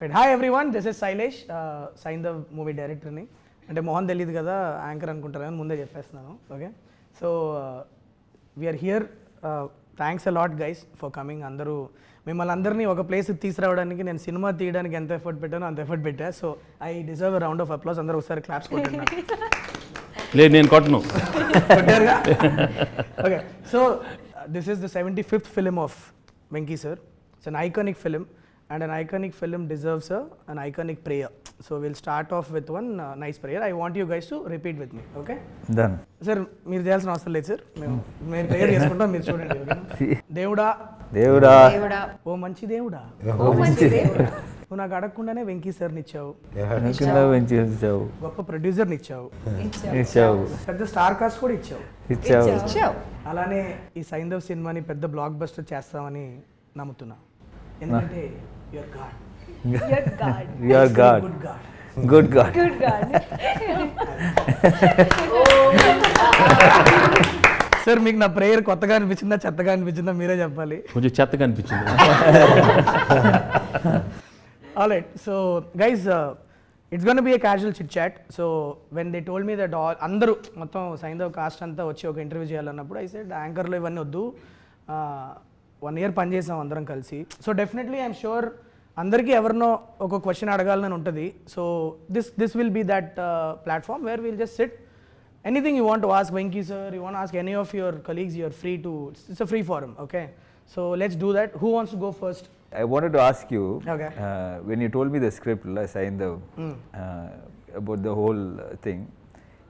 Right. Hi everyone, this is Sailesh, Saindhav movie director ni. అంటే మోహన్ తెలియదు కదా anchor అనుకుంటారని ముందే చెప్పేస్తున్నాను. Okay, so we're here. Thanks a lot guys for coming. అందరూ మిమ్మల్ని అందరినీ ఒక ప్లేస్కి తీసుకురావడానికి నేను సినిమా తీయడానికి ఎంత ఎఫర్ట్ పెట్టానో అంత ఎఫర్ట్ పెట్టా. So I deserve a round of applause. అందరూ ఒకసారి క్లాప్స్ కొట్టండి. లేదు నేను కొట్టను. Okay, so this is the 75th film of Venky sir. It's an iconic film and an iconic film deserves an iconic prayer. So we'll start off with one nice prayer. I want you guys to repeat with me. Okay, done sir. మీరు చేయాల్సిన అవసరం లేదు sir, మేము prayer చేసుకుంటాం, మీరు చూడండి. Okay, దేవుడా దేవుడా ఓ మంచి దేవుడా, నువ్వు నాకు అడగకుండానే వెంకీ సార్ని ఇచ్చావు, గొప్ప ప్రొడ్యూసర్ని ఇచ్చావు, పెద్ద స్టార్ కాస్ట్ కూడా ఇచ్చావు. అలానే ఈ సైంధవ్ సినిమాని పెద్ద బ్లాక్ బస్టర్ చేస్తామని నమ్ముతున్నా. ఎందుకంటే you're God. Good God. Sir మీకు నా ప్రేయర్ కొత్తగా అనిపించిందా చెత్తగా అనిపించిందా మీరే చెప్పాలి. కొంచెం చెత్తగా అనిపించింది. Alright, so guys, it's gonna be a casual chit chat. So when they told me that అందరూ మొత్తం సైంధవ్ కాస్ట్ అంతా వచ్చి ఒక ఇంటర్వ్యూ చేయాలన్నప్పుడు ఐ సెడ్ యాంకర్లో ఇవన్నీ వద్దు, 1 year పనిచేసాం అందరం కలిసి. సో డెఫినెట్లీ ఐఎమ్ షూర్ అందరికీ ఎవరినో ఒక క్వశ్చన్ అడగాలని ఉంటుంది. So this will be that platform where will just sit. Anything you want to ask Venky sir, you want ask any of your colleagues, you're free to. It's a free form. Okay, so let's do that. Who wants to go first? I wanted to ask you, okay, when you told me the script, Saindhav, about the whole thing,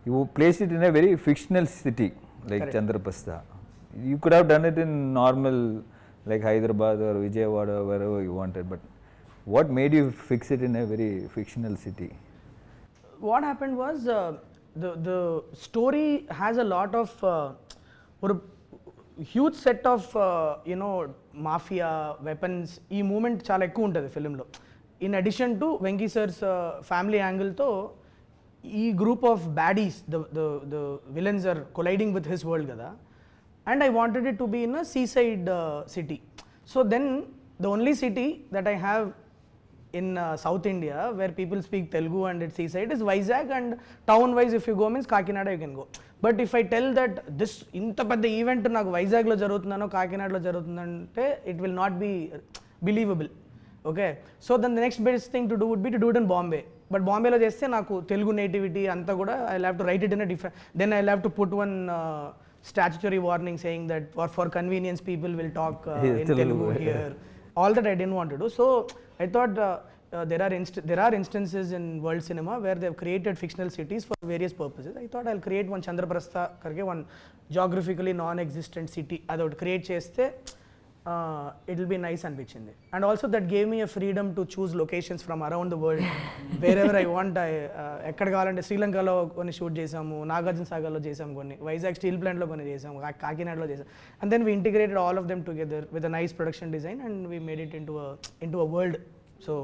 you placed it in a very fictional city like correct, Chandraprastha. You could have done it in normal like Hyderabad or Vijayawada, wherever you wanted, but what made you fix it in a very fictional city? What happened was the story has a lot of or huge set of mafia weapons. ఈ moment చాలా ఎక్కువ ఉంటుంది ఫిలింలో. In addition to Venky sir's family యాంగిల్తో ఈ group of baddies, the villains are colliding with his world కదా. And I wanted it to be in a seaside city. So then the only city that I have in South India where people speak Telugu and it's seaside is Vizag, and town wise if you go means Kakinada you can go. But if I tell that this inta pedda event naku Vizag lo jarugutundano Kakinada lo jarugutundante, it will not be believable. Okay, so then the next best thing to do would be to do it in Bombay. But Bombay lo chesthe naku Telugu nativity anta kuda I'll have to write it in a different, then I'll have to put one statutory warning saying that for convenience people will talk in Telugu here. All that I didn't want to do. So I thought there are instances in world cinema where they have created fictional cities for various purposes. I thought I'll create one Chandraprastha karke, one geographically non-existent city. I would create chesthe it will be nice అనిపించింది. And also that gave me a freedom to choose locations from around the world wherever I want. ఎక్కడ కావాలంటే శ్రీలంకలో కొన్ని shoot చేసాము, నాగార్జున సాగర్లో చేసాము, కొన్ని Vizag steel ప్లాంట్లో కొన్ని చేసాము, కాకినాడలో చేసాము. And then we integrated all of them together with a nice production design and we made it into a world. So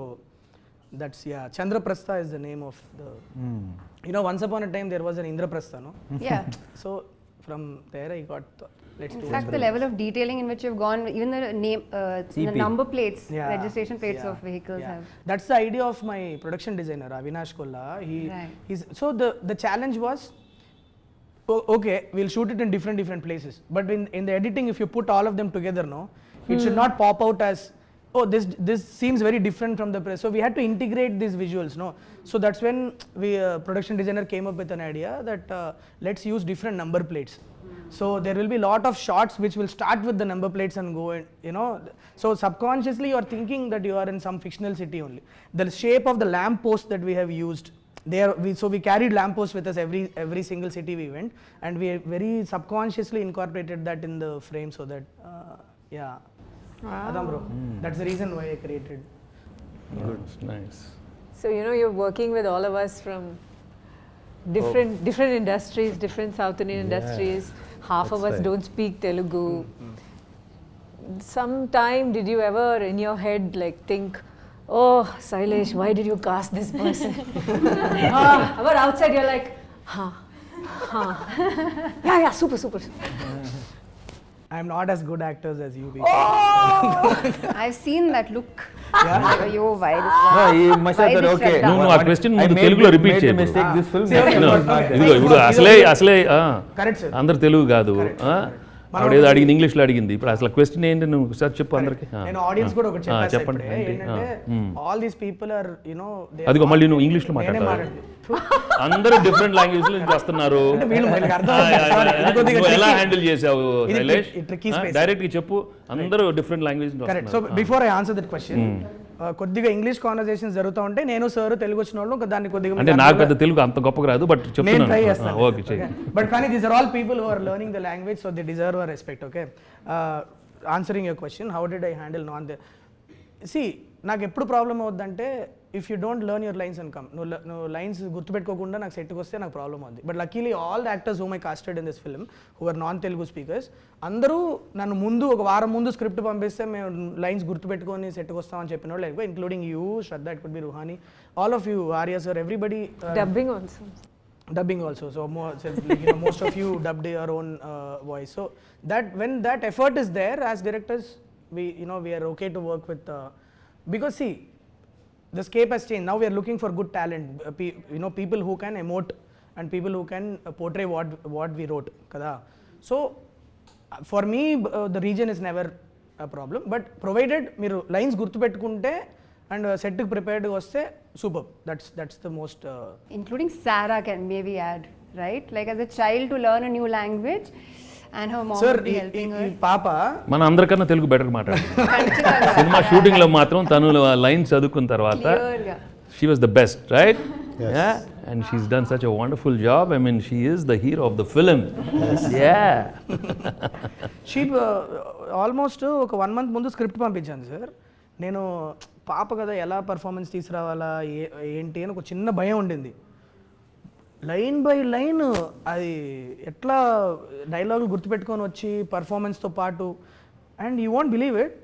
that's, yeah, Chandraprastha is the name of the once upon a time there was an Indraprastha, no? Yeah. So from there I got let's do in fact, the level of detailing in which you've gone, even the name, the number plates, yeah, registration plates yeah, of vehicles yeah, have. That's the idea of my production designer Avinash Kolla. He's so the challenge was, okay, we'll shoot it in different places, but in the editing if you put all of them together, no, it should not pop out as, oh, this seems very different from the press. So we had to integrate these visuals, no. So that's when we production designer came up with an idea that let's use different number plates. So there will be lot of shots which will start with the number plates and go in, so subconsciously you are thinking that you are in some fictional city only. The shape of the lamp post that we have used there, so we carried lamp posts with us every single city we went, and we very subconsciously incorporated that in the frame so that yeah. Wow. Adam bro, that's the reason why I created. Nice. So you're working with all of us from different industries, different South Indian industries. Half of us don't speak Telugu. Sometime did you ever in your head like think, oh Sailesh, why did you cast this person? But outside you're like, yeah, super. I'm not as good actors as you people. I've seen that look. Yo, why this one? No, he must have Why thought, this okay. shutdown? No, ఆ question I ముందు made తెలుగులో the- repeat made the చేయకు. mistake. This film. See, next no, time is no, not okay. there. ఇదిగో ఇప్పుడు అసలే Correct, sir. అందరు తెలుగు కాదు ఆవిడ ఏదో అడిగింది ఇంగ్లీష్లో అడిగింది ఇప్పుడు అసలు క్వశ్చన్ ఏంటి నువ్వు ఒకసారి చెప్పు అందరికి నేను ఆడియన్స్ కూడా ఒకటి చెప్పేసి చెప్పండి ఏంటంటే ఆల్ దీస్ పీపుల్ ఆర్ అదిగో మళ్ళీ నువ్వు ఇంగ్లీష్లో మాట్లాడతావు అందరూ డిఫరెంట్ లాంగ్వేజ్ నుంచి వస్తున్నారు వీళ్ళకి అర్థం అవుతుంది. Sorry, ఇది కొద్దిగా నువ్వు ఎలా tricky. హ్యాండిల్ చేసావు ఇది శైలేష్ tricky space. డైరెక్ట్ గా చెప్పు అందరూ డిఫరెంట్ లాంగ్వేజ్ నుంచి కరెక్ట్. సో వస్తున్నారు before I answer that question కొద్దిగా ఇంగ్లీష్ కాన్వర్సేషన్స్ జరుగుతూ ఉంటే నేను సార్ తెలుగు వచ్చిన వాళ్ళు దాన్ని కొద్దిగా అంటే నాకు పెద్ద తెలుగు అంత గొప్పగా రాదు బట్ నేను చెప్తున్నాను ట్రై చేస్తాను. ఓకే చెయ్యి బట్ కానీ these are all people who are learning the language so they deserve a respect. Okay, answering your question how did I handle non the C నాకు ఎప్పుడు ప్రాబ్లం అవుద్దంటే if you don't learn your lines and come నువ్వు lines గుర్తుపెట్టుకోకుండా నాకు సెట్కి వస్తే నాకు problem అవుద్ది. But luckily all the actors whom I casted in this film who are non Telugu speakers అందరూ నన్ను ముందు ఒక వారం ముందు స్క్రిప్ట్ పంపిస్తే మేము లైన్స్ గుర్తుపెట్టుకొని సెట్కి వస్తామని చెప్పిన వాళ్ళు ఎక్కువ including you Shraddha, it could be Ruhani, all of you, Arya sir, everybody. Dubbing also. Dubbing also, so most of you dubbed your own voice. So that when that effort is there, as directors, we are okay to work with because see, the scape has changed. Now we are looking for good talent, people who can emote and people who can portray what we wrote, kada. So for me, the region is never a problem, but provided మీరు lines గుర్తుపెట్టుకుంటే and set కి prepared వస్తే superb. That's the most Including Sarah can maybe add, right? Like as a child to learn a new language and her mom sir would be helping her. ఈ పాప మన అందరికన్నా Telugu better మాట్లాడు ఖచ్చితంగా. Cinema shooting లో మాత్రం తను లైన్ చదువుకున్న తర్వాత Clear గా. she was the best, right? Yeah, and she's done such a wonderful job. I mean, she is the hero of the film. Yeah. She almost ఒక 1 month ముందు స్క్రిప్ట్ పంపించాను sir. నేను పాప కదా ఎలా పర్ఫార్మెన్స్ తీసుకురావాలా ఏంటి అని ఒక చిన్న భయం ఉండింది. లైన్ బై లైన్ అది ఎట్లా డైలాగులు గుర్తుపెట్టుకొని వచ్చి పర్ఫార్మెన్స్తో పాటు and you want believe it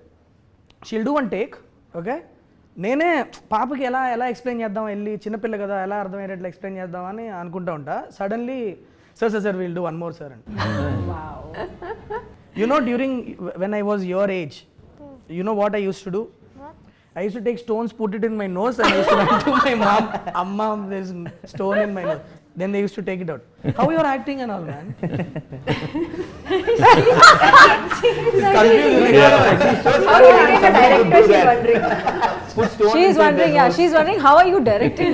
she'll do one take. Okay, నేనే పాపకి ఎలా ఎక్స్ప్లెయిన్ చేద్దాం, వెళ్ళి చిన్నపిల్ల కదా ఎలా అర్థమయ్యేటట్లు ఎక్స్ప్లెయిన్ చేద్దామని అనుకుంటా ఉంటా. Suddenly sir will do 1 more sir అండి. During when I was your age, what I used to do? I used to take stones, put it in my nose, and I used to run to my mom, Amma, there's stone in my nose. Then they used to take it out. How you are acting and all, man? It's confusing. How do you get a director? She's wondering. She's wondering, yeah, she's wondering how are you directing?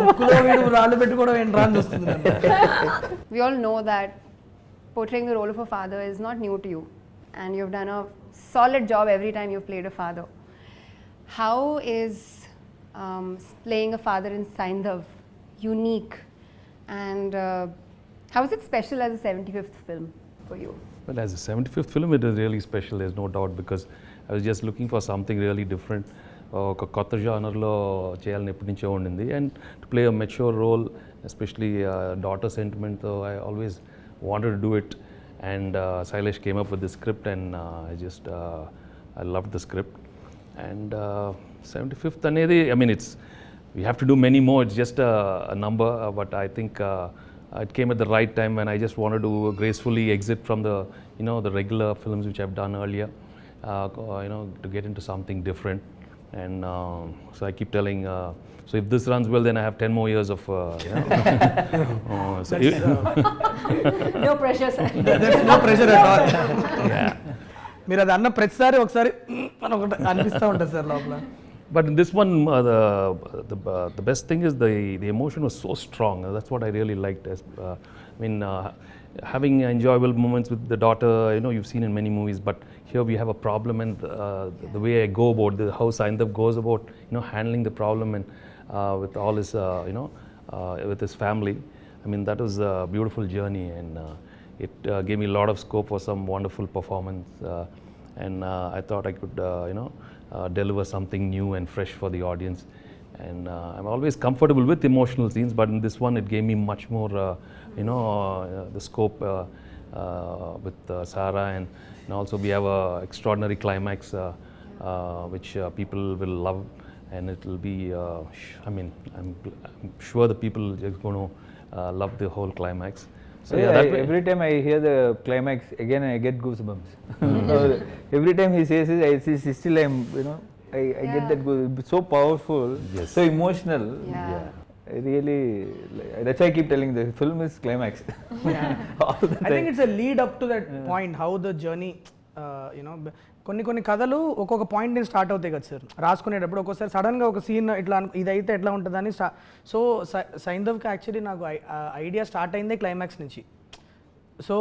ముక్కులో వీడు రాళ్ళు పెట్టుకోవడం ఏంట్రా అని చూస్తుంది నన్ను. We all know that portraying the role of a father is not new to you, and you've done a solid job every time you've played a father. How is playing a father in Saindhav unique, and how is it special as a 75th film for you? Well, as a 75th film, it is really special, there's no doubt, because I was just looking for something really different. ఒక కొత్త జానర్లో చేయాలని ఎప్పటి నుంచో ఉండింది, and to play a mature role, especially daughter సెంటిమెంట్తో I always wanted to do it. And Sailesh came up with the script, and I loved the script. And 75th anedi, I mean, we have to do many more, it's just a number, but I think it came at the right time when I just wanted to gracefully exit from the the regular films which I've done earlier, to get into something different. And so I keep telling, so if this runs well, then I have 10 more years of No pressure, sir. There's no pressure at all. yeah. మీరు అది అన్న ప్రతిసారి ఒకసారి అని ఒకటి అనిపిస్తూ ఉంటుంది sir లోపల. But in this one, the best thing is the emotion was so strong. That's what I really liked. Having enjoyable moments with the daughter, you've seen in many movies, but here we have a problem, and the way I go about how Saindhav goes about, handling the problem and with all his, with his family. I mean, that was a beautiful journey, and it gave me a lot of scope for some wonderful performance. And I thought I could, deliver something new and fresh for the audience. And I'm always comfortable with emotional scenes, but in this one, it gave me much more, the scope with Sarah, and also we have a extraordinary climax, which people will love, and it will be. I'm sure the people are going to love the whole climax. So Every time I hear the climax, again I get goosebumps. Every time he says it, I see still I'm I get that goosebumps. So powerful, Yes. so emotional. Yeah. I really, that's why I keep telling the film is climax. All the I think time. it's a lead up to that point, how the journey, కొన్ని కథలు ఒక్కొక్క point నుంచి start అవుతాయి కదా sir, రాసుకునేటప్పుడు ఒక్కోసారి సడన్గా ఒక scene ఇట్లా ఇదైతే ఎట్లా ఉంటుందని సో సైంధవ్కి యాక్చువల్లీ నాకు ఐడియా స్టార్ట్ అయిందే క్లైమాక్స్ నుంచి. So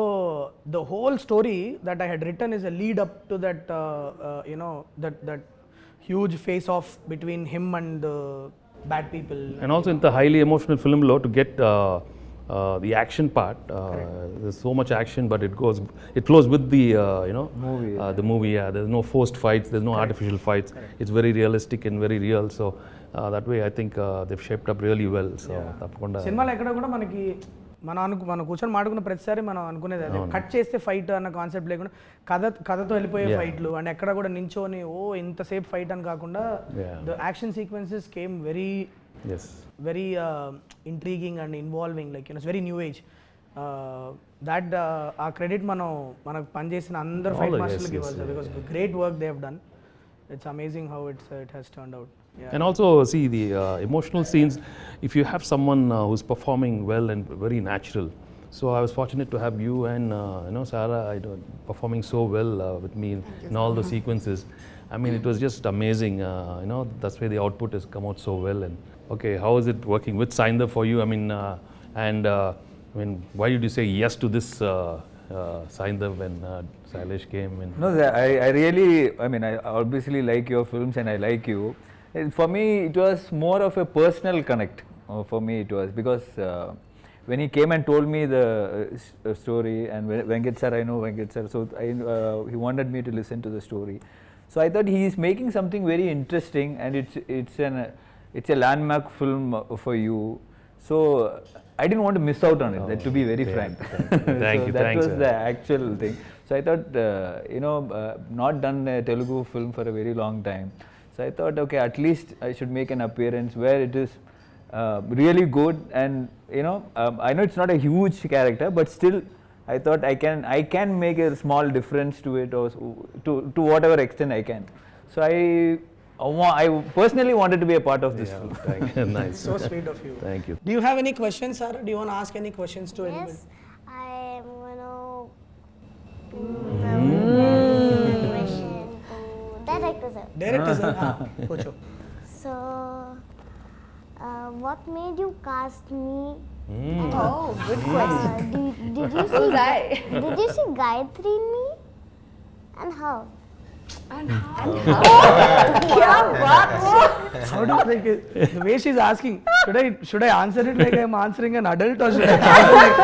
the whole story that I had written is a lead up to that that huge face of between him and bad people. And also in the highly emotional film law to get the action part, there's so much action, but it flows with the Movie, the movie. Yeah, there's no forced fights, there's no artificial fights. It's very realistic and very real. So that way, I think they've shaped up really well. So tapakunda సినిమాలో ఎక్కడ కూడా మనకి మనం కూర్చొని మాట్లాడుకున్న ప్రతిసారి మనం అనుకునేది అదే, కట్ చేస్తే ఫైట్ అన్న కాన్సెప్ట్ లేకుండా కథతో వెళ్ళిపోయే ఫైట్లు, అండ్ ఎక్కడ కూడా నించోని ఇంతసేపు ఫైట్ అని కాకుండా the action sequences came very very intriguing and involving, like it's very new age. That ఆ క్రెడిట్ మనకు పనిచేసిన అందరు ఫైట్ మాస్టర్లకు ఇవ్వాలి sir, because great work they have done. It's amazing how it has turned out. And also see the emotional scenes, if you have someone who's performing well and very natural. So I was fortunate to have you and Sarah performing so well with me in all the sequences. I mean, it was just amazing. That's why the output has come out so well. And okay, how is it working with Saindhav for you? I mean, why did you say yes to this Saindhav when Sailesh came? And No, I really, I obviously like your films and I like you. For me, it was more of a personal connect. For me, it was because when he came and told me the story, and Venkat sir, I know Venkat sir, so he wanted me to listen to the story. So I thought he is making something very interesting, and it's a landmark film for you. So I didn't want to miss out on it. To be very frank. Thank you. That was sir. the actual thing. So I thought, not done a Telugu film for a very long time. So I thought, okay, at least I should make an appearance where it is really good, and I know it's not a huge character, but still I thought I can make a small difference to it, or to whatever extent I can. So I personally wanted to be a part of this film. Thank you. Nice. So sweet of you. Thank you. Do you have any questions, Sarah? Do you want to ask any questions to anybody? Yes, I am gonna question to director sir. Director sir, पूछो. So, what made you cast me? Oh, good question. Did you Who's see? I? Did you see Gayatri in me? And how? How do like the way she's asking? Should I answer it like I'm answering an adult, or should I answer like,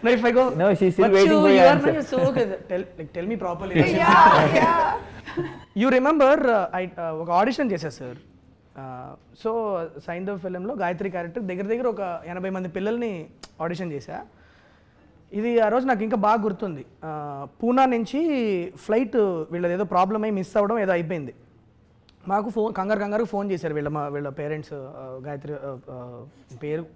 no, if I go, No, she's still "But waiting for your you are answer." not so good. Tell me properly. Yeah. You remember ఒక audition చేశా సార్. So Saindhav ఫిలింలో Gayatri character దగ్గర ఒక 80 మంది పిల్లల్ని audition చేశా. ఇది ఆ రోజు నాకు ఇంకా బాగా గుర్తుంది. పూనా నుంచి ఫ్లైట్ వీళ్ళది ఏదో ప్రాబ్లం అయి మిస్ అవ్వడం ఏదో అయిపోయింది. మాకు కంగారు ఫోన్ చేశారు వీళ్ళ పేరెంట్స్. గాయత్రి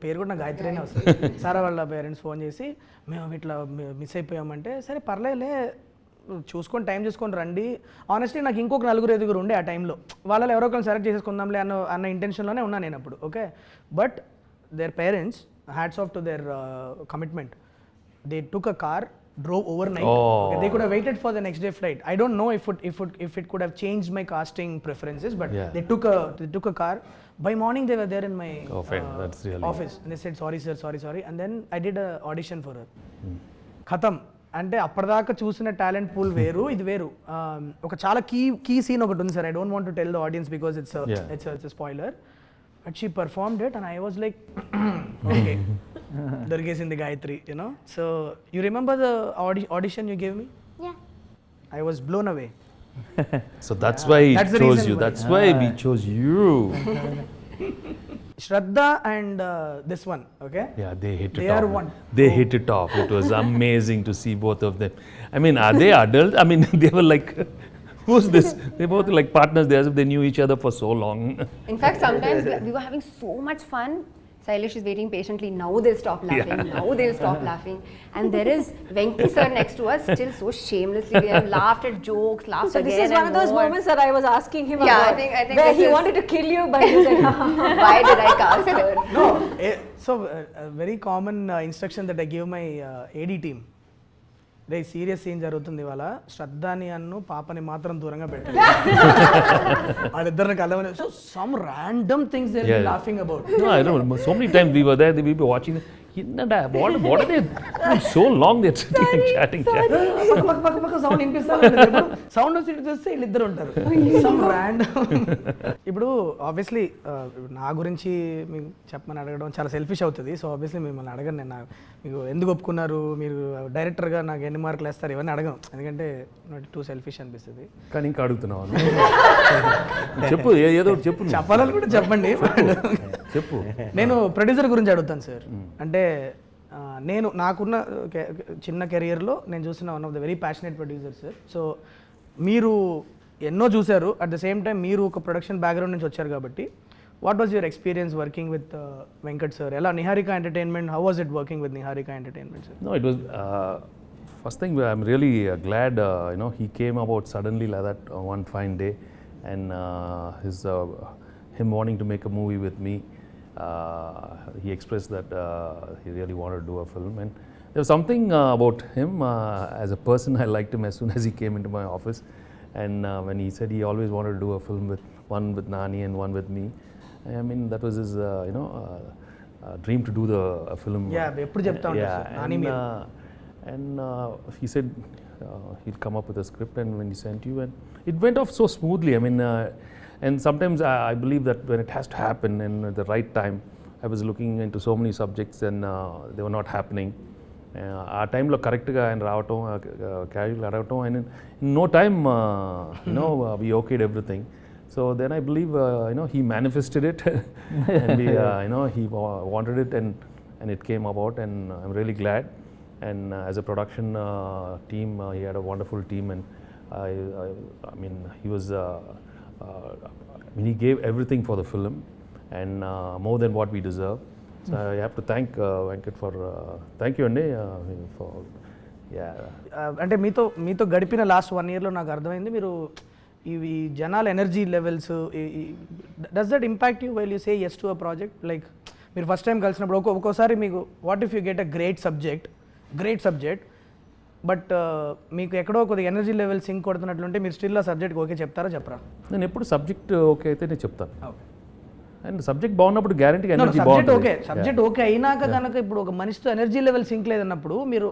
పేరు కూడా నాకు గాయత్రినే వస్తుంది. సారా వాళ్ళ పేరెంట్స్ ఫోన్ చేసి, మేము ఇట్లా మిస్ అయిపోయామంటే, సరే పర్లేదులే, చూసుకొని టైం చూసుకొని రండి. ఆనెస్ట్లీ నాకు ఇంకొక 4-5 ఉండే ఆ టైంలో, వాళ్ళలో ఎవరో ఒకరిని సెలెక్ట్ చేసేసుకుందాంలే అన్న ఇంటెన్షన్లోనే ఉన్నాను నేను అప్పుడు. Okay, but their parents, hats off to their commitment. They took a car, drove overnight. Okay, they could have waited for the next day flight. I don't know if it could have changed my casting preferences, but they took a car. By morning they were there in my That's really office, and they said sorry sir, sorry, and then I did a audition for her. Khatam. అంటే అప్పటిదాకా చూసిన talent pool వేరు, ఇది వేరు. ఒక చాలా key scene ఒకటి ఉంది సార్. I don't want to tell the audience because it's spoiler. But she performed it and I was like, okay, దొరికేసింది Gayatri, So you remember the audition you gave me? Yeah. I was blown away. So that's why he That's the chose reason you. why. That's why we chose you. Shraddha and this one, okay? Yeah, they hit it They off. are one. They hit it off. It was amazing to see both of them. I mean, are they adults? I mean, they were like, who's this? They both like partners. They as if they knew each other for so long. In fact, sometimes we were having so much fun. Sailesh is waiting patiently. Now they'll stop laughing. Now they'll stop laughing. And there is Venki sir next to us, still so shamelessly. They have laughed at jokes, laughed So again. this is one of those moments that I was asking him Yeah, about. I think where this he is- wanted to kill you, but he was like, Why did I cast her? No, so a very common instruction that I give my AD team. రే serious scene జరుగుతుంది ఇవాళ శ్రద్ధాని అన్ను పాపని మాత్రం దూరంగా పెట్టారు వాళ్ళిద్దరిని కలవని so some random things they are laughing about No, I don't know. So many times we were there, we were watching. What are they? So long they're sitting and chatting. పక్క sound వినిపిస్తారు sound వచ్చి చూస్తే వీళ్ళిద్దరు ఉంటారు some random ఇప్పుడు obviously నా గురించి మీకు చెప్పమని అడగడం చాలా సెల్ఫిష్ అవుతుంది సో ఆబ్వియస్లీ మిమ్మల్ని అడగను నేను మీకు ఎందుకు ఒప్పుకున్నారు మీరు డైరెక్టర్గా నాకు ఎన్ని మార్కులు వేస్తారు ఇవన్నీ అడగను ఎందుకంటే టూ సెల్ఫిష్ అనిపిస్తుంది కానీ ఇంకా అడుగుతున్నావు చెప్పు ఏదో ఒకటి చెప్పు చెప్పాలనుకుంటే చెప్పండి చెప్పు నేను ప్రొడ్యూసర్ గురించి అడుగుతాను సార్ అంటే నేను నాకున్న చిన్న కెరియర్లో నేను చూసిన one of the very passionate producer sir so మీరు ఎన్నో చూశారు అట్ ద సేమ్ టైం మీరు ఒక ప్రొడక్షన్ బ్యాక్గ్రౌండ్ నుంచి వచ్చారు కాబట్టి what was your experience working with Venkat sir ఎలా Niharika entertainment how was it working with Niharika entertainment sir No, it was first thing. I'm really glad he came about suddenly like that one fine day, and him wanting to make a movie with me. He expressed that he really wanted to do a film, and there was something about him as a person. I liked him as soon as he came into my office, and when he said he always wanted to do a film with one with Nani and one with me. I mean that was his dream to do a film. Yeah, ఎప్పుడు చెప్తా ఉంటారు sir Nani మీరు and he said he'll come up with a script, and when he sent you, and it went off so smoothly. I mean, and sometimes I believe that when it has to happen and at the right time, I was looking into so many subjects and they were not happening. ఆ టైంలో కరెక్ట్గా ఆయన రావటం క్యాజువల్గా రావటం and in no time we okayed everything. So then I believe he manifested it and he wanted it and it came about, and I'm really glad. And as a production team, he had a wonderful team, and I mean he was he gave everything for the film, and more than what we deserve. So I have to thank Venkat for thank you Andi for అంటే మీతో గడిపిన last 1 yearలో నాకు అర్థమైంది మీరు ఇవి జనాల energy levels does that impact you while you say yes to a project like మీరు first time కలిసినప్పుడు ఒక్కోసారి మీకు what if you get a great subject but మీకు ఎక్కడో కొద్దిగా ఎనర్జీ లెవెల్ సింక్ కొడుతున్నట్లుంటే మీరు స్టిల్ ఆ సబ్జెక్ట్ ఓకే చెప్తారా చెప్పరా నేను ఎప్పుడు సబ్జెక్ట్ ఓకే అయితే నేను చెప్తాను అండ్ సబ్జెక్ట్ బాగున్నప్పుడు గ్యారంటీగా ఎనర్జీ సబ్జెక్ట్ ఓకే అయినాక కనుక ఇప్పుడు ఒక మనిషితో ఎనర్జీ లెవెల్ సింక్ లేదన్నప్పుడు మీరు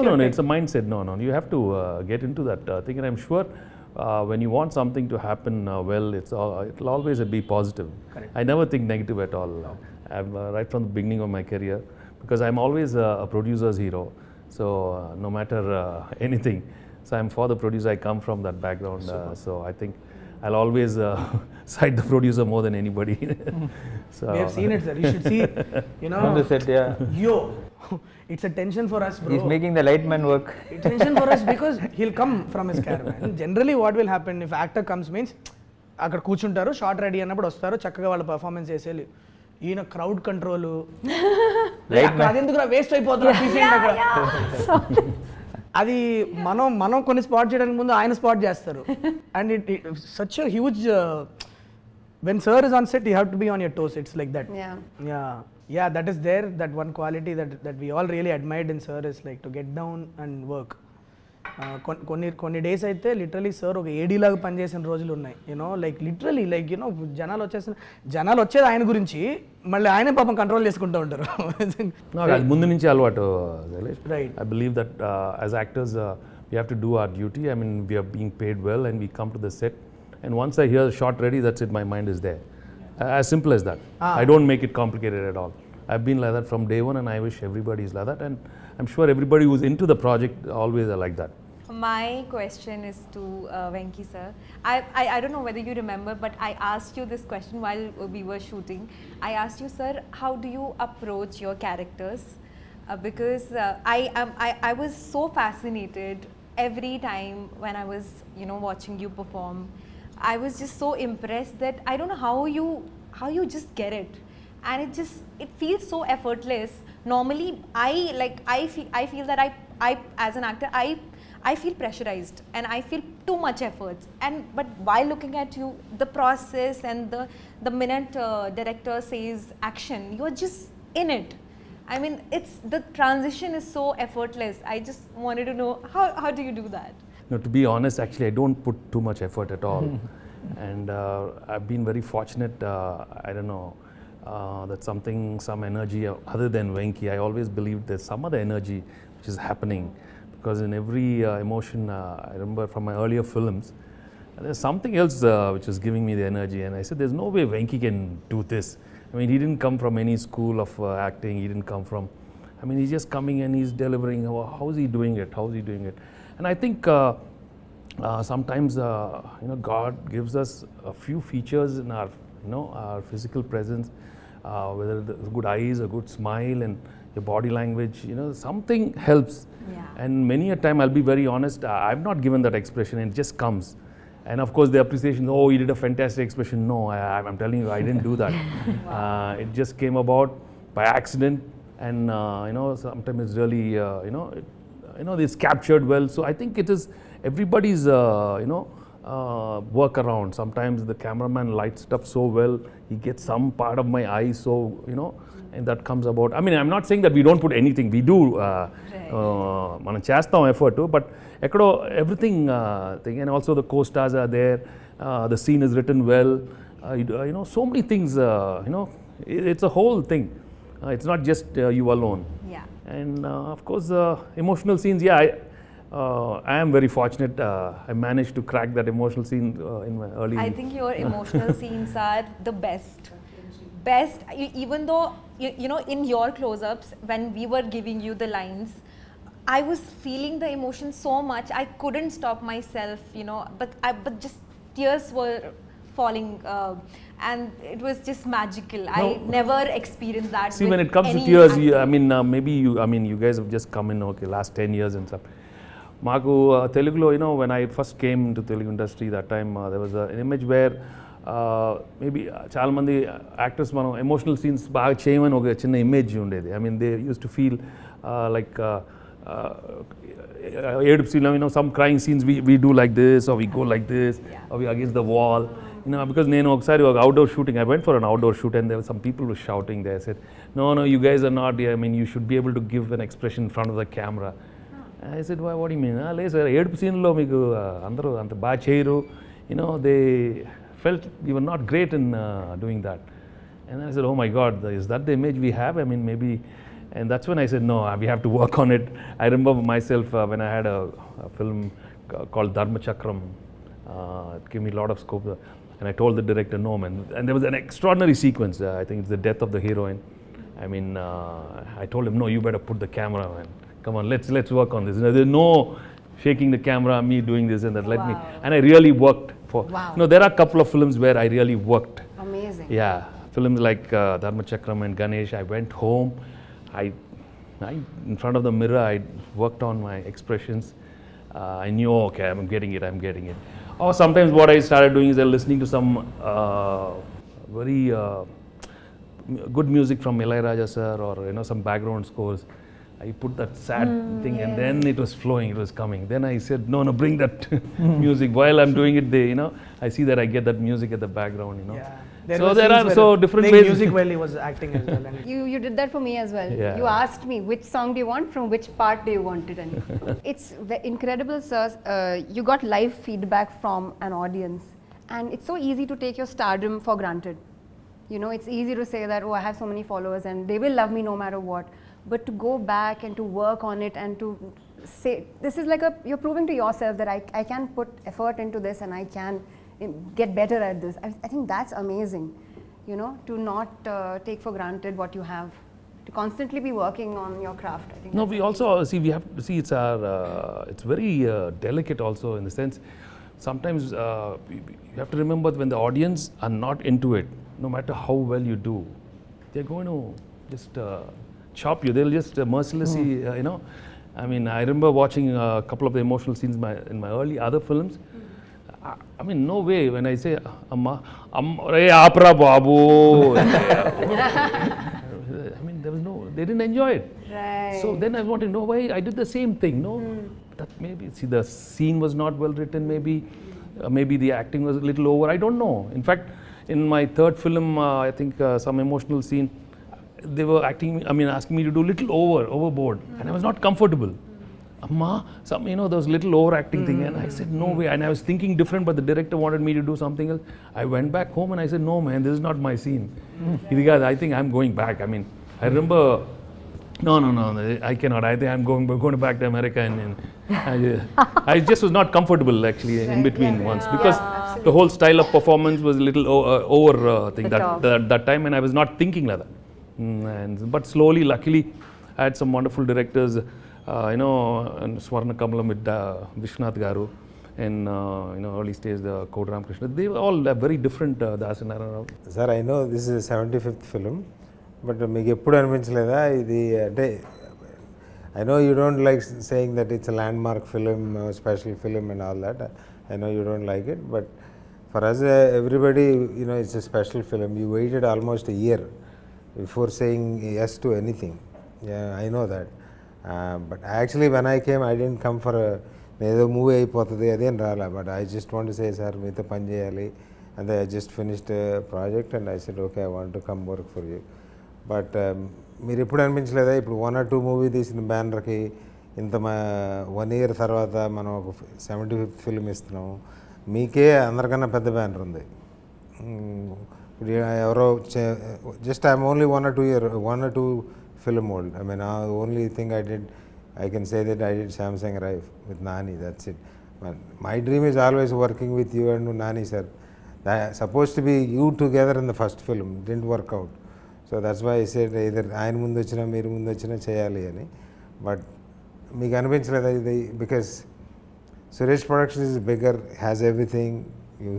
No, it's a mindset. No. You have to get into that thing, and I'm sure when you want something to happen well, it'll always be positive. Correct. I never think negative at all. I'm right from the beginning of my career, because I'm always a producer's hero. So no matter anything, so I'm for the producer. I come from that background, so I think I'll always side the producer more than anybody. So we have seen it, sir. You should see, On the set, yeah. Yo, it's a tension for us, bro. He's making the light man work. It's tension for us because he'll come from his caravan. Generally what will happen if actor comes means అక్కడ కూర్చుంటారు short ready అన్నప్పుడు వస్తారు చక్కగా వాళ్ళ performance చేసేయాలి ఈయన crowd control అదెందుకు waste అయిపోతుంది అక్కడ అది మనం కొన్ని స్పాట్ చేయడానికి ముందు ఆయన స్పాట్ చేస్తారు and it such a huge when sir is on set you have to be on your toes, it's like that. Yeah, that is there, that one quality that we all really admired in sir is like to get down and work. కొన్ని days అయితే literally sir ఒక ఏడీ లాగా పనిచేసిన రోజులు ఉన్నాయి like literally like జనాలు వచ్చేది ఆయన గురించి మళ్ళీ ఆయనే పాపం కంట్రోల్ చేసుకుంటూ ఉంటారు అది ముందు నుంచి అలవాటు. Right. I believe that as actors we have to do our duty. I mean we are being paid well and we come to the set, and once I hear shot ready, that's it, my mind is there. As simple as that. I don't make it complicated at all. I've been like that from day one, and I wish everybody is like that, and I'm sure everybody who's into the project always are like that. My question is to Venki sir. I don't know whether you remember, but I asked you this question while we were shooting. I asked you, sir, how do you approach your characters? Because I was so fascinated every time when I was watching you perform. I was just so impressed that I don't know how you just get it. and it feels so effortless. Normally, I feel that I as an actor I feel pressurized and I feel too much efforts. But while looking at you, the process and the minute director says action, you're just in it. I mean, the transition is so effortless. I just wanted to know how do you do that? No, to be honest, actually, I don't put too much effort at all. And I've been very fortunate, I don't know, that some energy other than Venki. I always believed there's some other energy which is happening. Because in every emotion, I remember from my earlier films, there's something else which was giving me the energy. And I said, there's no way Venki can do this. I mean, he didn't come from any school of acting. He didn't come from, I mean, he's just coming and he's delivering. How is he doing it? How is he doing it? And I think sometimes, God gives us a few features in our, our physical presence, whether the good eyes, a good smile, and your body language, something helps. Yeah. And many a time, I'll be very honest, I've not given that expression, and it just comes. And of course, the appreciation, oh, you did a fantastic expression. No, I'm telling you, I didn't do that. Wow. It just came about by accident, and sometimes it's really, it's captured well. So I think it is everybody's, work around. Sometimes the cameraman lights it up so well, he gets some part of my eye, so, and that comes about. I mean, I'm not saying that we don't put anything. We do, మనం చేస్తాం effort too, but everything thing, and also the co-stars are there, the scene is written well, so many things, it's a whole thing. It's not just you alone. Yeah. And of course, emotional scenes, I am very fortunate. I managed to crack that emotional scene in my early. I think your emotional scenes are the best. Even though, in your close-ups, when we were giving you the lines, I was feeling the emotion so much, I couldn't stop myself, but just tears were falling, and it was just magical. No. I never experienced that. See, when it comes to tears, maybe you guys have just come in, last 10 years and stuff. Maku, Telugulo, when I first came to Telugu industry, that time, there was an image where maybe చాలా మంది actors మనం emotional scenes బాగా చేయమని ఒక చిన్న image ఉండేది. I mean, they used to feel like ఏడుపు సీన్లో, some crying scenes we do like this, or we go like this, or we against the wall. Because నేను ఒకసారి ఒక outdoor shooting, I went for an outdoor shoot, and there were some people were shouting there. I said, no, you guys are not, I mean, you should be able to give an expression in front of the camera. I said, why, what do you mean? లేదు sir, ఏడుపు సీన్లో మీకు అందరూ అంత బాగా చేయరు. They felt we were not great in doing that. And I said, oh my God, is that the image we have? I mean, maybe, and that's when I said, no, we have to work on it. I remember myself when I had a film called Dharma Chakram. It gave me a lot of scope. And I told the director, no, man. And there was an extraordinary sequence. I think it's the death of the heroine. I mean, I told him, no, you better put the camera, man. Come on, let's work on this. There's no shaking the camera, me doing this and that. Let me. And I really worked for. Wow. There are a couple of films where I really worked. Amazing. Yeah, films like Dharma Chakram and Ganesh. I went home. I in front of the mirror, I worked on my expressions. I knew, okay, I'm getting it. Or sometimes what I started doing is listening to some very good music from Ilayaraja sir, or some background scores. I put that sad thing, and then it was flowing, it was coming. Then I said, no, bring that music. While I'm doing it, I see that I get that music at the background, Yeah. So there are so different ways. Music while he was acting as well. And you did that for me as well. Yeah. You asked me which song do you want, from which part do you want it, and it's incredible, sir. You got live feedback from an audience, and it's so easy to take your stardom for granted. It's easy to say that, oh, I have so many followers and they will love me no matter what. But to go back and to work on it and to say, this is like you're proving to yourself that I can put effort into this and I can get better at this. I think that's amazing, to not take for granted what you have, to constantly be working on your craft. I think. No, we also we have to see it's very delicate also, in the sense, sometimes you have to remember when the audience are not into it, no matter how well you do, they're going to just chop you. They'll just mercilessly, I mean, I remember watching a couple of the emotional scenes in my early other films. I mean, no way. When I say Amma, hey, Apra Babu. I mean, there was no, they didn't enjoy it. Right. So then I want to know why I did the same thing. No, that maybe see the scene was not well written. Maybe the acting was a little over. I don't know. In fact, in my third film, I think some emotional scene, they were asking me to do little overboard, and I was not comfortable. Amma, there was little overacting thing, and I said no way. And I was thinking different, but the director wanted me to do something else. I went back home and I said, no man, this is not my scene. I think I'm going back. I mean, I remember, no, I cannot. I think I'm going back to America, and I just was not comfortable actually in between once, because the whole style of performance was a little over thing that time, and I was not thinking like that. But slowly, luckily, I had some wonderful directors. And Swarna Kamalam with Vishwanath Garu, and early stage the Kodram Krishna. They were all very different. Das and Narayana. Sir, I know this is a 75th film, but మీకు ఎప్పుడు అనిపించలేదా ఇది అంటే I know you don't like saying that it's a landmark film, special film and all that. I know you don't like it, but for us, everybody, it's a special film. You waited almost a year before saying yes to anything. Yeah, I know that. But actually when I came, I didn't come for ఏదో movie అయిపోతుంది అదేం రాలా, but I just want to say sir మీతో పని చేయాలి, and I just finished a project and I said okay, I want to come work for you. But మీరు ఎప్పుడు అనిపించలేదా ఇప్పుడు 1 or 2 మూవీ తీసిన బ్యానర్కి ఇంత 1 year తర్వాత మనం ఒక 75th ఫిల్మ్ ఇస్తున్నాము, మీకే అందరికన్నా పెద్ద బ్యానర్ ఉంది. ఇప్పుడు ఎవరో just I'm only 1 or 2 film old. I mean, the only thing I can say that I did Samsung Rife with Nani, that's it. But my dream is always working with you and Nani sir. That supposed to be you together in the first film, didn't work out. So that's why I said either ఆయన ముందు వచ్చినా మీరు ముందు వచ్చినా చేయాలి అని. But మీకు అనిపించలేదా ఇది, because Suresh Productions is bigger, has everything, you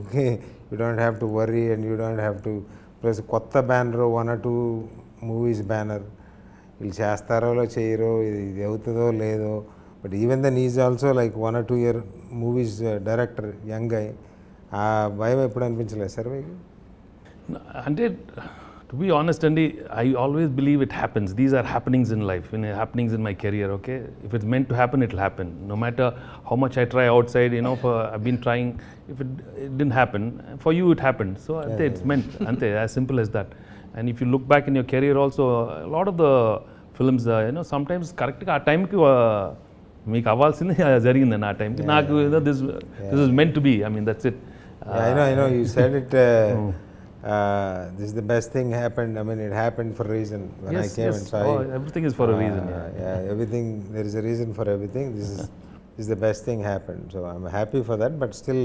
don't have to worry and you don't have to, plus కొత్త బ్యానర్ 1 or 2 మూవీస్ బ్యానర్, వీళ్ళు చేస్తారో చేయరో, ఇది అవుతుందో లేదో, but even then is also like 1 or 2 year movies director, young అయి, ఆ భయం ఎప్పుడు అనిపించలేదు సార్ మీకు? అంటే to be honest, Andy, I always believe it happens. These are happenings in life, happenings in my career, okay? If it's meant to happen, it'll happen. No matter how much I try outside, I've been trying, if it didn't happen, for you it happened. So it's meant, as simple as that. And if you look back in your career also, a lot of the films, sometimes correct ఆ టైంకి మీకు అవ్వాల్సింది జరిగింది, ఆ టైంకి నాకు this is meant to be. I mean, that's it. I know you said it, this is the best thing happened. I mean, it happened for a reason. When I came and saw it, everything is for a reason. Everything, there is a reason for everything. This is the best thing happened. So I'm happy for that, but still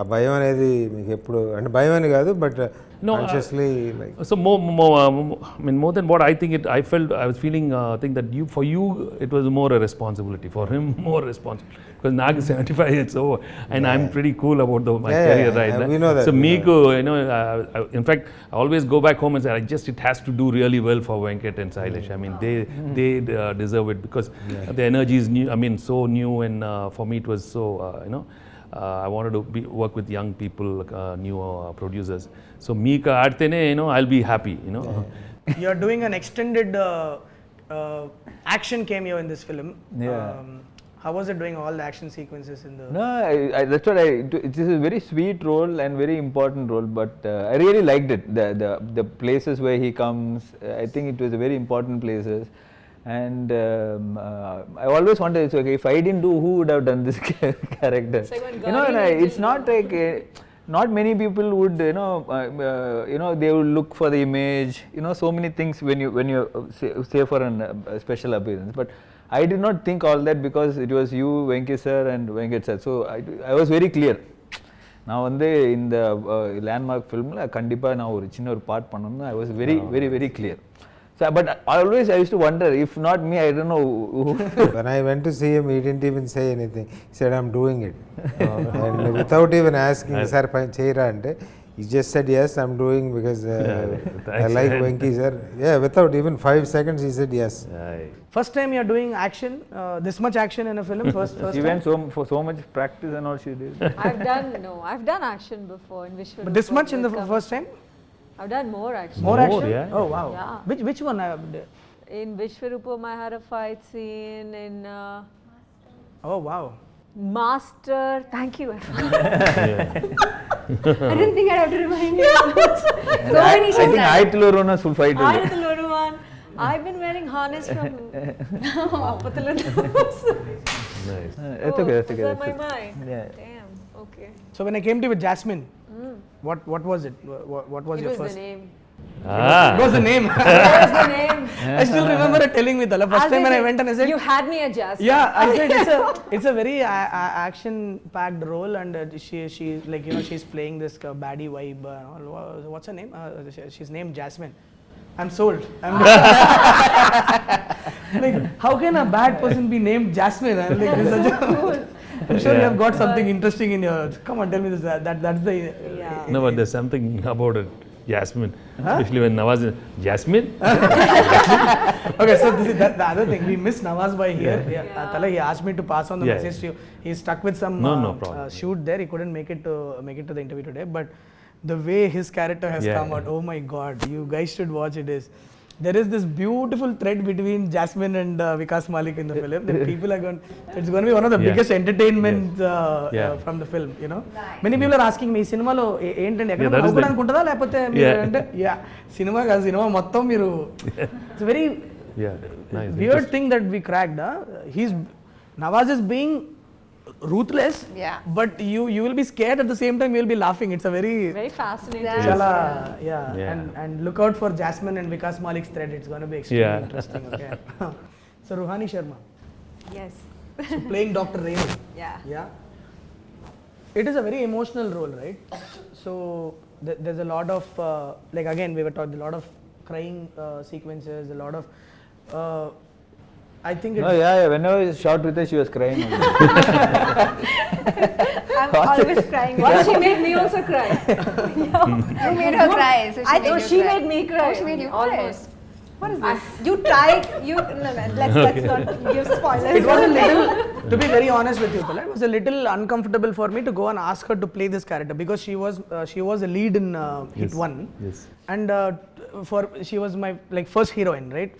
ఆ భయం అనేది మీకు ఎప్పుడు, అంటే భయం అని కాదు, but consciously like, so more than what I think I was feeling, think that for you it was more a responsibility, for him more responsible, because Nag is 75 years over and I'm pretty cool about my career, right? We know that. So meeku, in fact I always go back home and say it has to do really well for Venkat and Sailesh. I mean, they deserve it, because the energy is new, I mean so new, and for me it was so I wanted to work with young people, new producers. So meek aadtene, I'll be happy, You're doing an extended action cameo in this film. How was it doing all the action sequences in the? No, that's what it is a very sweet role and very important role, but I really liked it. The places where he comes, I think it was a very important places. And I always wondered, okay, if I didn't do, who would have done this character? It's not like not many people would, they would look for the image, so many things when you say for a special appearance. But I did not think all that, because it was you, Venki sir and Venkat sir. So I was very clear. Now in the landmark film la kandipa na oru chinna oru part pannanum, I was very very very clear. So, but I used to wonder, if not me, I don't know who. When I went to see him, he didn't even say anything. He said, I'm doing it. And without even asking, sir, cheyra ante, He just said yes, I'm doing because I thanks, like man. Venki sir. Yeah, without even 5 seconds, he said yes. First time you're doing action, this much action in a film. First She time. went for so much practice and all she did. I've done action before in Vishwarupa. But this much in the Venkam. first time. I've done more action. More action. yeah. Oh wow. Yeah. Which one? In Vishwarupa, I had a fight scene. In Oh wow. Master, thank you. I didn't think I'd have to remind you. So many I think Aitulorona full fight. One. I've been wearing harness from Appathalan. Nice. That's okay. That's okay. Is that my mind? Yeah. Damn. Okay. So when I came to you with Jasmine, what was it? What was It your was first? the name. It was the name. It was the name. I still remember her telling me the first time when I went and I said, you had me at Jasmine. yeah, I said it's a very action-packed role, and she like she's playing this baddie vibe. What's her name? She's named Jasmine. I'm sold. Like, how can a bad person be named Jasmine? I'm like, this is such a I'm sure you have got something interesting in your. Come on, tell me this. That's the. Yeah. No, but there's something about it. Jasmine, especially when Nawaz is Jasmine. Okay, so this is the other thing. We miss Nawaz Bhai here. Yeah. Tala, he asked me to pass on the Yeah. message to you. He's stuck with some No problem. shoot there. He couldn't make it to the interview today. But the way his character has Yeah. come out, oh my God! You guys should watch it. There is this beautiful thread between Jasmine and Vikas Malik in the film. The people are going. It's going to be one of the Yeah. biggest entertainment Yeah. from the film. Many people are asking me, cinema lo ఏంటండి ఎక్కడ that is the- అనుకుంటుందా లేకపోతే అంటే cinema కాదు cinema మొత్తం మీరు it's very Yeah, nice. weird thing that we cracked. Nawaz is being ruthless, Yeah. but you will be scared at the same time. You will be laughing. It's a very Very fascinating. chala, Yeah. and look out for Jasmine and Vikas Malik's thread. It's going to be extremely Yeah. interesting. Okay. So Ruhani Sharma, Yes. so playing Dr. Raymond. Yeah. Yeah. It is a very emotional role, right? So there's a lot of like again we were taught a lot of crying sequences, a lot of. I think it's. No, yeah. Whenever I shot with her, she was crying. I'm always crying. Well, she made me also cry. You made her cry. So I know she made me cry. Oh, she made you cry. Almost. What is this? You tried. Let's not give spoilers. It was a little, to be very honest with you, Pala, it was a little uncomfortable for me to go and ask her to play this character because she was a lead in Hit 1, Yes. and she was my like first heroine, right?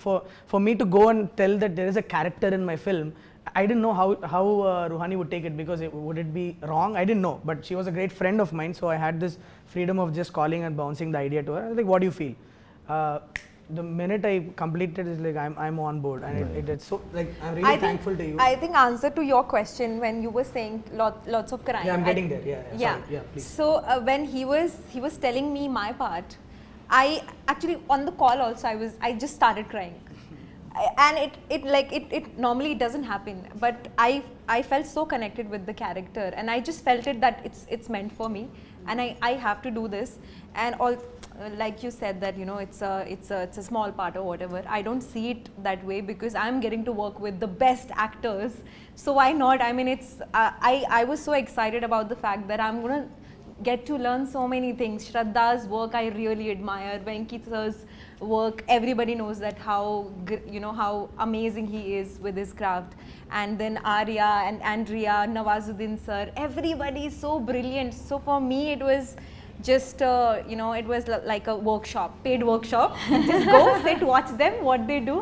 For me to go and tell that there is a character in my film, I didn't know how Ruhani would take it because would it be wrong? I didn't know, but she was a great friend of mine, so I had this freedom of just calling and bouncing the idea to her. I was like, what do you feel? The minute I completed, it's like I'm on board, and it's so like I'm really thankful to you. I think answer to your question when you were saying lots of crying. Yeah, I'm getting there. Yeah. Yeah. Sorry. Yeah, please. So when he was telling me my part, I actually on the call also I just started crying. And it normally doesn't happen, but I felt so connected with the character, and I just felt it that it's meant for me, and I have to do this. And all like you said that it's a small part or whatever. I don't see it that way because I'm getting to work with the best actors, so why not? I mean, it's I was so excited about the fact that I'm gonna get to learn so many things. Shraddha's work I really admire. Venki sir's work, everybody knows that how amazing he is with his craft. And then Arya and Andrea, Nawazuddin sir, everybody is so brilliant. So for me it was just it was like a workshop, paid workshop. Just go sit, watch them, what they do.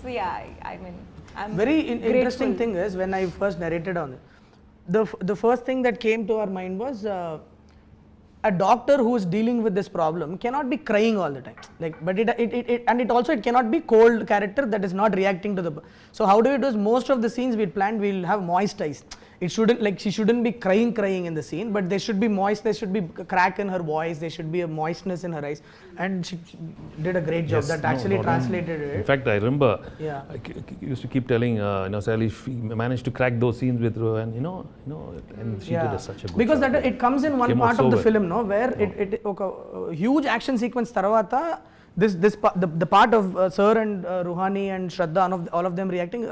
So yeah, I mean, I'm Very grateful. interesting thing is when I first narrated on it, the first thing that came to our mind was a doctor who is dealing with this problem cannot be crying all the time. Like, but it also cannot be cold character that is not reacting to the. So how do we do? Most of the scenes we planned, we'll have moist eyes. It shouldn't, like, she shouldn't be crying in the scene, but there should be moist, there should be a crack in her voice, there should be a moistness in her eyes, and she did a great job. Yes, That no actually problem. translated it. In fact, I remember Yeah. I used to keep telling Sally, she managed to crack those scenes with her, and and she did such a good because job. it comes in one Came out part so of the well. film, no, where it huge action sequence tarvata the part of Sir and Ruhani and Shraddha, all of them reacting,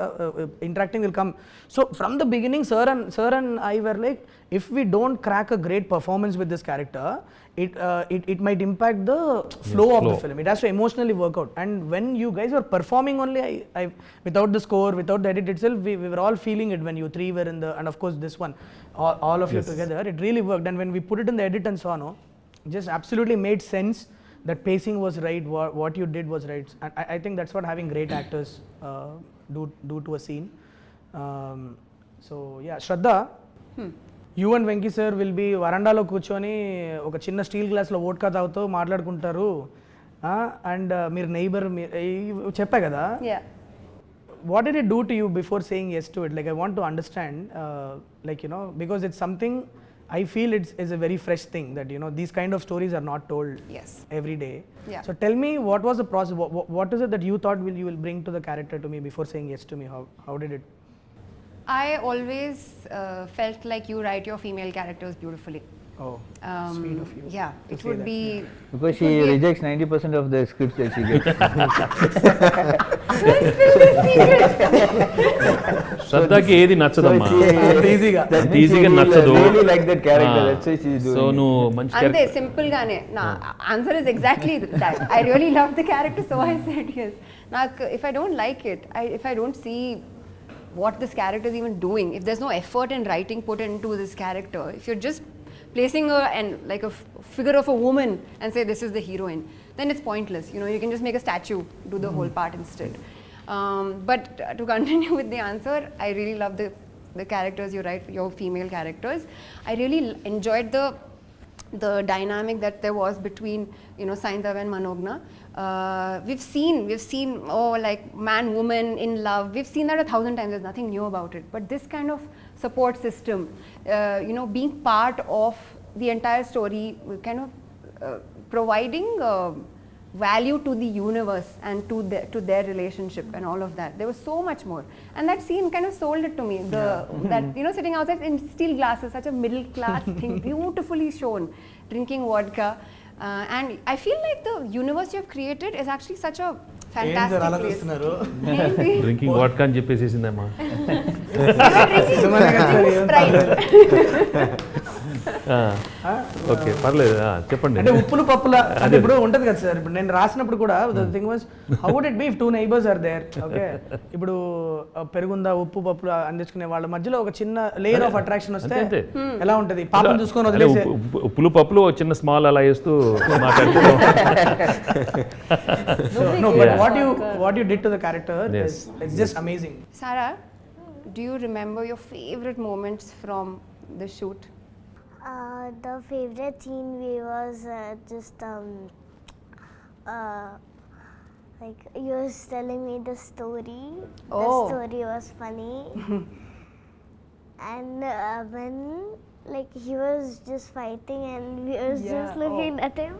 interacting will come. So from the beginning, Sir and I were like, if we don't crack a great performance with this character, it might impact the flow of the film. It has to emotionally work out. And when you guys were performing only, I without the score, without the edit itself, we were all feeling it when you three were in the, and of course this one, all of you together, it really worked. And when we put it in the edit and so on, just absolutely made sense. That pacing was right, what you did was right. And I think that's what having great actors do to a scene. So yeah, Shraddha, you and Venki sir will be varandalo కూర్చొని ఒక చిన్న steel గ్లాస్లో vodka తాగుతూ మాట్లాడుకుంటారు and మీరు neighbour చెప్పా కదా. What did it do to you before saying yes to it? Like I want to understand, like you know, because it's something I feel it's a very fresh thing that you know these kind of stories are not told every day. Yeah. So tell me, what was the process? What is it that you thought you will bring to the character to me before saying yes to me? How did it? I always felt like you write your female characters beautifully. Oh, sweet of you. Yeah, it would be because she rejects 90% of the scripts that she gets. శ్రద్ధకి ఏది నచ్చదమ్మా, ఈజీగా నచ్చదు. Really like that character. That's why she's doing. So నువ్వు మంచి అంతే simple గానే నా answer is exactly that. I really love the character, so I said yes. నాకు if I don't like it, if I don't see what this character is even doing, if there's no effort in writing put into this character, if you're just placing her and like a figure of a woman and say this is the heroine, then it's pointless. You know, you can just make a statue do the whole part instead. But to continue with the answer, I really love the characters you write, your female characters. I really enjoyed the dynamic that there was between, you know, Saindhav and Manogna. We've seen like man woman in love, we've seen that 1,000 times. There's nothing new about it, but this kind of support system, you know, being part of the entire story, kind of providing value to the universe and to their relationship and all of that. There was so much more, and that scene kind of sold it to me. That you know, sitting outside in steel glasses, such a middle class thing, beautifully shown, drinking vodka. And I feel like the universe you have created is actually such a fantastic place. Drinking vodka అని చెప్పేసేసిందమ్మా. Okay పర్లేదు, చెప్పండి. అంటే ఉప్పులు పప్పుల అంటే ఇప్పుడు ఉంటది కదా సార్, ఇప్పుడు నేను రాసినప్పుడు కూడా the thing was how would it be if 2 neighbors are there. Okay, ఇప్పుడు పెరుగుందా ఉప్పు పప్పులు అందించుకునే వాళ్ళ మధ్యలో ఒక చిన్న లేయర్ ఆఫ్ అట్రాక్షన్ వస్తే ఎలా ఉంటది? పాపం చూసుకొని వదిలేసే ఉప్పులు పప్పులు చిన్న స్మాల్ అలా వేస్తూ మాట్లాడుతున్నాం. No, but what you did to the character it's just amazing. Sarah, do you remember your favorite moments from the shoot? The favorite scene was just like you was telling me the story. The story was funny. And when like he was just fighting and we was just looking at him.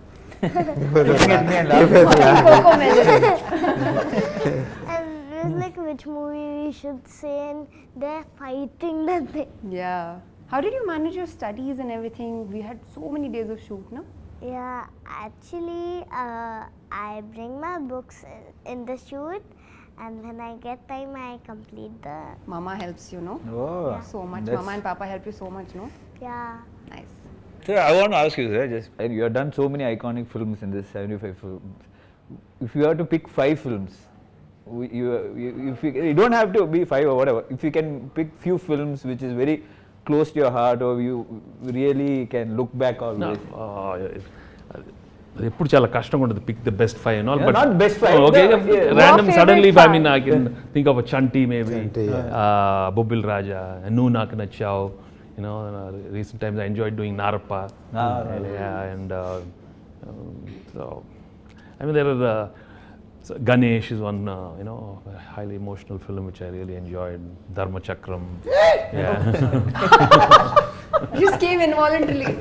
And it was like which movie we should say, and they're fighting that thing. Yeah. How did you manage your studies and everything? We had so many days of shoot, no? Yeah, actually, I bring my books in the shoot, and when I get time, I complete the. Mama helps you, no? Oh, So much. Mama and Papa help you so much, no? Yeah. Nice. So I want to ask you, sir, just and you have done so many iconic films in this 75 films. If you have to pick 5 films, you don't have to be 5 or whatever. If you can pick few films which is very close to your heart, or you really can look back always. అది ఎప్పుడు చాలా కష్టంగా ఉంటుంది, pick the best 5 and all, but not best 5. Okay, random suddenly favorite I mean I can think of a Chanti maybe, Bobbil Raja, Nu Nak Nachao, you know, recent times I enjoyed doing Narappa. Yeah, and so I mean there are so Ganesh is one, you know, highly emotional film which I really enjoyed. Dharma Chakram. Yeah. Just came involuntarily.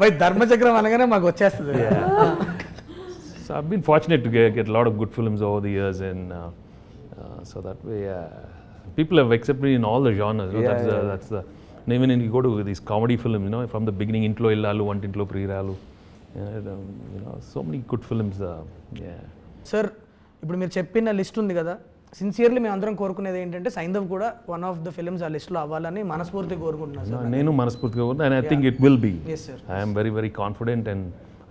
By Dharmachakram అనగానే మాకు వచ్చేస్తుంది. So I've been fortunate to get a lot of good films over the years, and so that way people have accepted me in all the genres. You know, that's the and even when you go to these comedy films, you know, from the beginning, Intlo Illalu, Vantintlo Priralu, So many good films. Yeah. Sir ఇప్పుడు మీరు చెప్పిన list ఉంది కదా, sincerely మేము అందరం కోరుకునేది ఏంటంటే సైంధవ్ కూడా వన్ ఆఫ్ ద ఫిల్మ్స్ ఆ లిస్ట్లో అవ్వాలని మనస్ఫూర్తిగా కోరుకుంటున్నాను సార్. నేను మనస్ఫూర్తిగా and I think it will be. Yes, sir. I am very, very confident, and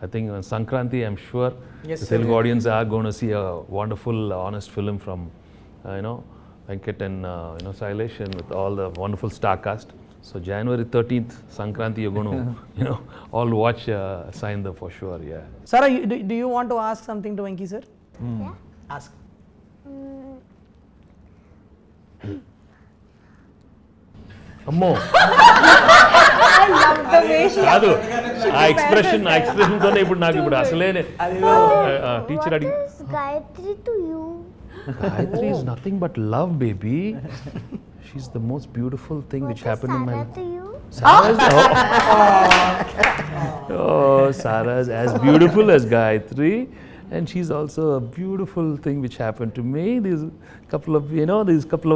I think on Sankranti, I'm sure Yes, the sir. Telugu audience are going to see a wonderful, honest film from, Venkat and, Sailesh, and with all the wonderful star cast. So January 13th, Sankranti, you're going to, all watch Saindhav for sure, yeah. Sara, do you want to ask something to Venki sir? Yeah. Ask. అమ్మో The way she కాదు ఆ expression తోనే ఇప్పుడు నాకు ఇప్పుడు అసలే teacher అడిగి What is Gayatri to you? Gayatri is nothing but love, baby. She's the most beautiful thing which What is happened in my Sara life. to you? Sarah's, Sarah's as beautiful as Gayatri, and she's also a beautiful thing which happened to me these couple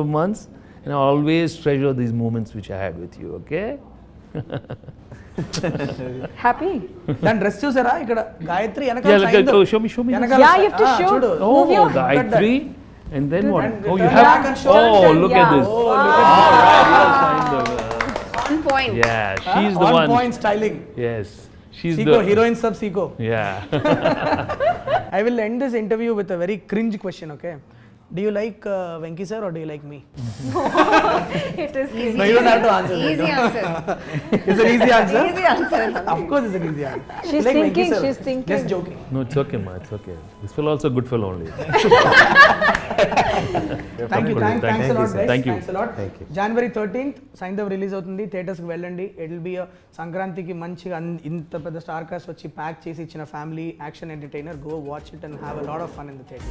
of months, and I always treasure these moments which I had with you. Okay. Happy? దాని dress చూసారా ఇక్కడ Gayatri Yeah, వెనకాల Saindhav. show me. వెనకాల Yeah, you have to show. చూడు. Move your Gayatri, and then what? And Oh, you turn have. back and show Oh, and look yeah. at this. Oh, look at All right, yes, Saindhav. On point. Yeah, she's the on one. point styling. Yes, she's Seiko, the heroine sub Seiko. Yeah. I will end this interview with a very cringe question, okay? Do you like Venki sir or do you like me? it is Easy. No, you don't have to answer. Easy answer. It's an easy answer. easy answer. Of course, it's an easy answer. She's Like Venki thinking, sir. she's thinking. Just joking. No, it's okay, ma. It's okay. This fellow also a good fellow only. Thank you, thanks a lot, guys. Thank you. Thanks a lot. Thank you. January 13th, Saindhav release అవుతుంది, థియేటర్స్కి వెళ్ళండి. It will be సంక్రాంతికి మంచిగా ఇంత పెద్ద star cast వచ్చి pack చేసి ఇచ్చిన family action entertainer. Go watch it and have a lot of fun in the theatre.